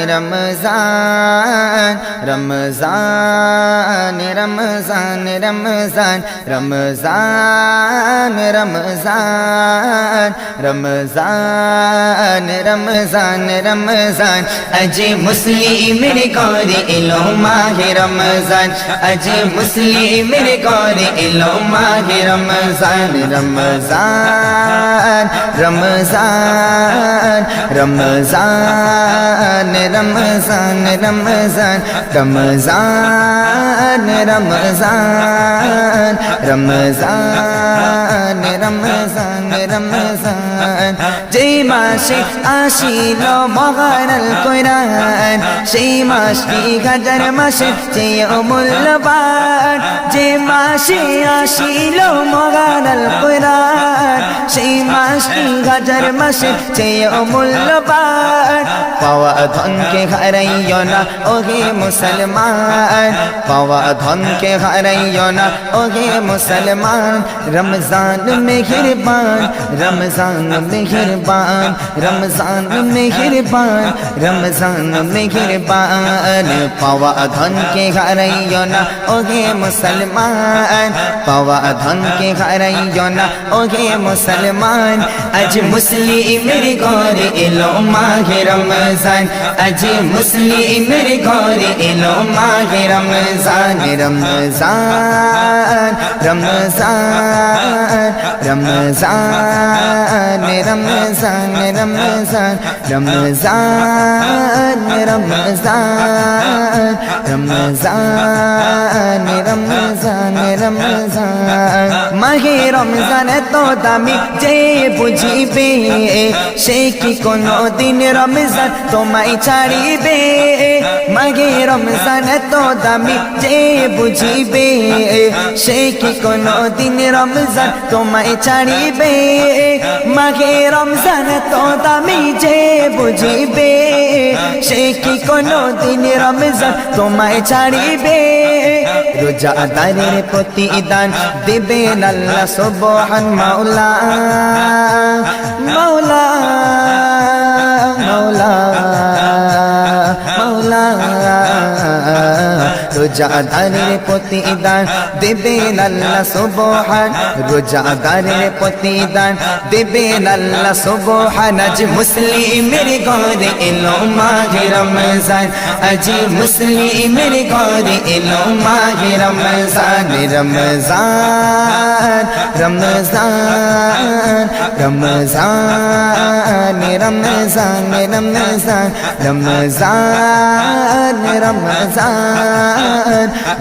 रमजान रमजान रमजान रमजान रमजान रमजान रमजान रमजान रमजान अजे मुस्लिम रे करे इलो माहे रमजान अजे मुस्लिम रे करे इलो माहे रमजान रमजान रमजान रमजान रमजान रमजान रमजान रमजान रमजान रमजान रमजान যেই মাসে আসিল মহানাল কোরআন সেই মাসটি হাজার মাসের চেয়েও মূল্যবান যে মাসে আসিল মহানাল কোরআন সেই মাসটি হাজার মাসের চেয়েও মূল্যবান পাওয়া ধনকে হারাইও না ওহে মুসলমান পাওয়া ধনকে হারাইও না ওহে মুসলমান রমজান মেহেরবান রমজান মেহেরবান রমজান মেহেরবান রমজান মেহেরবান পাওয়া ধনকে হারাইও না ওহে মুসলমান পাওয়া ধনকে হারাইও না ওহে মুসলমান আজ মুসলিমের ঘরে এলো মাহে রমজান আজ মুসলিমের ঘরে এলো মাহে রমজান রমজান রমজান রমজান রমজান রমজান রমজান রমজান রমজান রমজান রমজান মাহে রমজান তো দামি যে বুঝিবে সে কি কোনো দিন রমজান তোমায় ছাড়িবে মাহে রমজান তো দামি যে বুঝিবে সে কি কোনো দিন রমজান তোমায় ছাড়িবে মাহে রমজান তো দামি যে বুঝিবে সে কি কোনো দিন রমজান তোমায় ছাড়িবে রোজাদারের প্রতিদান দেবেন আল্লাহ সুবহান মাওলা মাওলা মাওলা মাওলা রোজাদারের প্রতিদান দেবেন আল্লাহ সুবহান রোজাদারের প্রতিদান দেবেন আল্লাহ সুবহান আজ মুসলিমের ঘরে এলো মাহে রমজান আজ মুসলিমের ঘরে এলো মাহে রমজান রমজান রমজান রমজান রমজান রমজান রমজান রমজান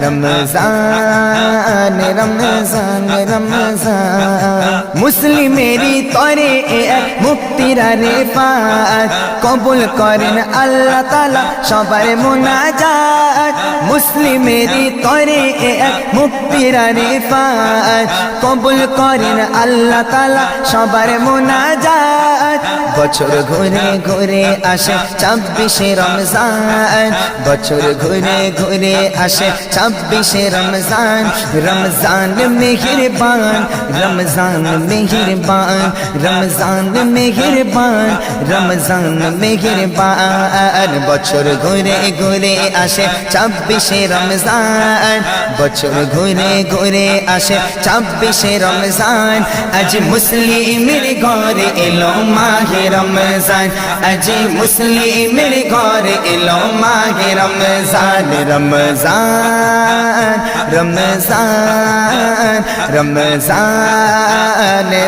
রমজান রমজান রমজান মুসলিমেরই তরে এক মুক্তির রেফাত কবুল করেন আল্লাহ তাআলা সবার মুনাজাত মুসলিমেরই তরে এক মুক্তির রেফাত কবুল করেন আল্লাহ তাআলা সবার মুনাজাত বছর ঘুরে ঘুরে আসে 26 রমজান বছর ঘুরে ঘুরে আসে 26 রমজান রমজান মেহেরবান রমজান মেহেরবান রমজান মেহেরবান রমজান মেহেরবান বছর ঘুরে ঘুরে আসে 26 রমজান বছর ঘুরে ঘুরে আসে 26 রমজান আজ মুসলিমের ঘরে এলো মাহে রমজান আজ মুসলিমের ঘরে এলো মাহে রমজান রমজান রমজান রমজান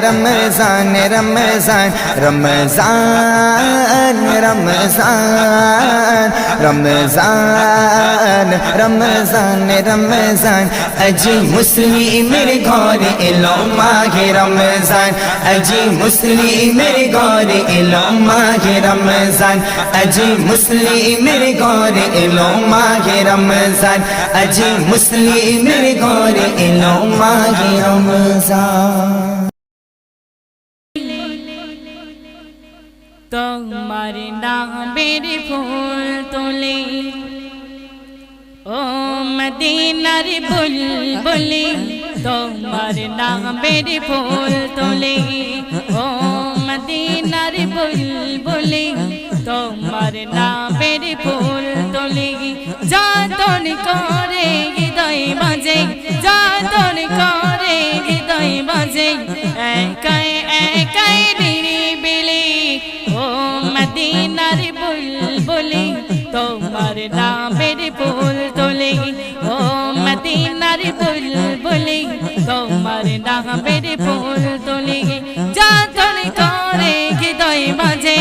রমজান রমজান রমজান রমজান রমজান রমজান রমজান আজ মুসলিমের ঘরে এলো মাহে রমজান আজ মুসলিমের ঘরে এলো মাহে রমজান আজ মুসলিমের ঘরে এলো মাহে রমজান আজ মুসলিমের ঘরে এলো মাহে রমজান তোমার নামের ফুল তোলে ও মদিনার বুলবুলি তোমার নামের ফুল তোলে ও মদিনার বুলবুলি তোমার নামের ফুল তুলি যতন করে হৃদয় মাঝে যতন করে হৃদয় মাঝে একাই একাই নিরিবিলি ও মদিনার বুলবুলি তোমার নামের ফুল তুলি ও মদিনার বুলবুলি তোমার নামের ফুল তুলি যতন করে হৃদয় মাঝে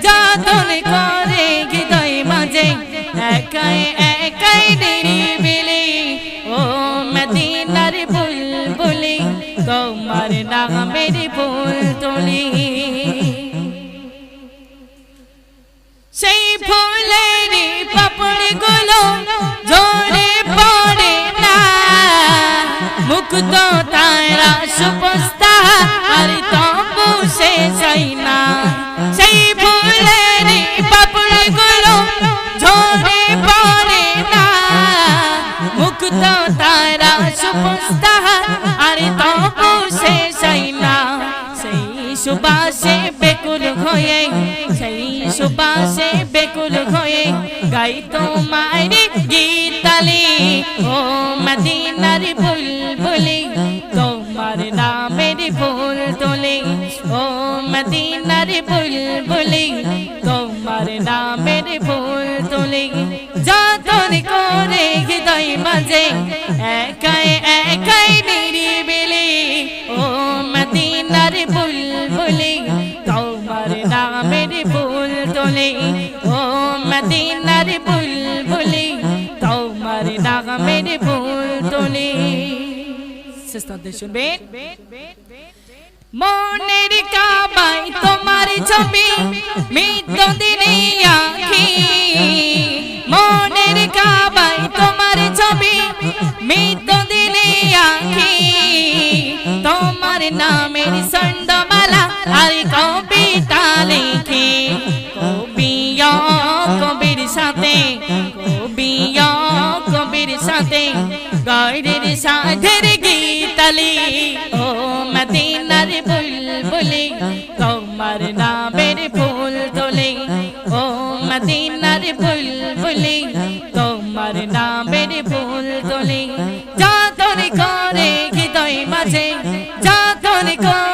যতন করে হৃদয় মাঝে একাই একাই নিরিবিলি ও মদিনার বুলবুলি তোমার নামের ফুল তুলি সেই ফুলের পাপড়ি গুলো ঝরে পড়ে না মুক্ত তারা সুপস্তা আর তবু সে চাই না সেই ফুলের পাপড়ি গুলো ঝরে পড়ে না মুক্ত তারা সুপস্তা আর তবু সে চাই না সেই সুবাসে বেকুল হয়ে সেই সুবাসে বেকুল হয়ে গাই তোমার গীতালি ও মদিনার বুলবুলি তোমার নামের ফুল তোলে ও মদিনার বুলবুলি তোমার নামের ফুল তোলে যতন করে হৃদয় মাঝে একাই একাই নিরিবিলি ও মদিনার বুলবুলি তোমার নামের ফুল তোলে ও মদিনার বুলবুলি তোমার নামের ফুল তোলে সিস্টারদের শুনবেন মনের কাবায় তোমার ছবি মৃত দিনে আঁখি মনের কাবায় তোমার ছবি মৃত দিনে আঁখি তোমার নামের ছন্দমালা আর কবিতা লিখি কবিয়া কবির সাথে কবিয়া কবির সাথে গায়ের সাধের গীতালি ও মদিনার বুলবুলি তোমার নামের ফুল তোলে ও মদিনার বুলবুলি তোমার নামের ফুল তোলে যতন করে হৃদয় মাঝে যতন করে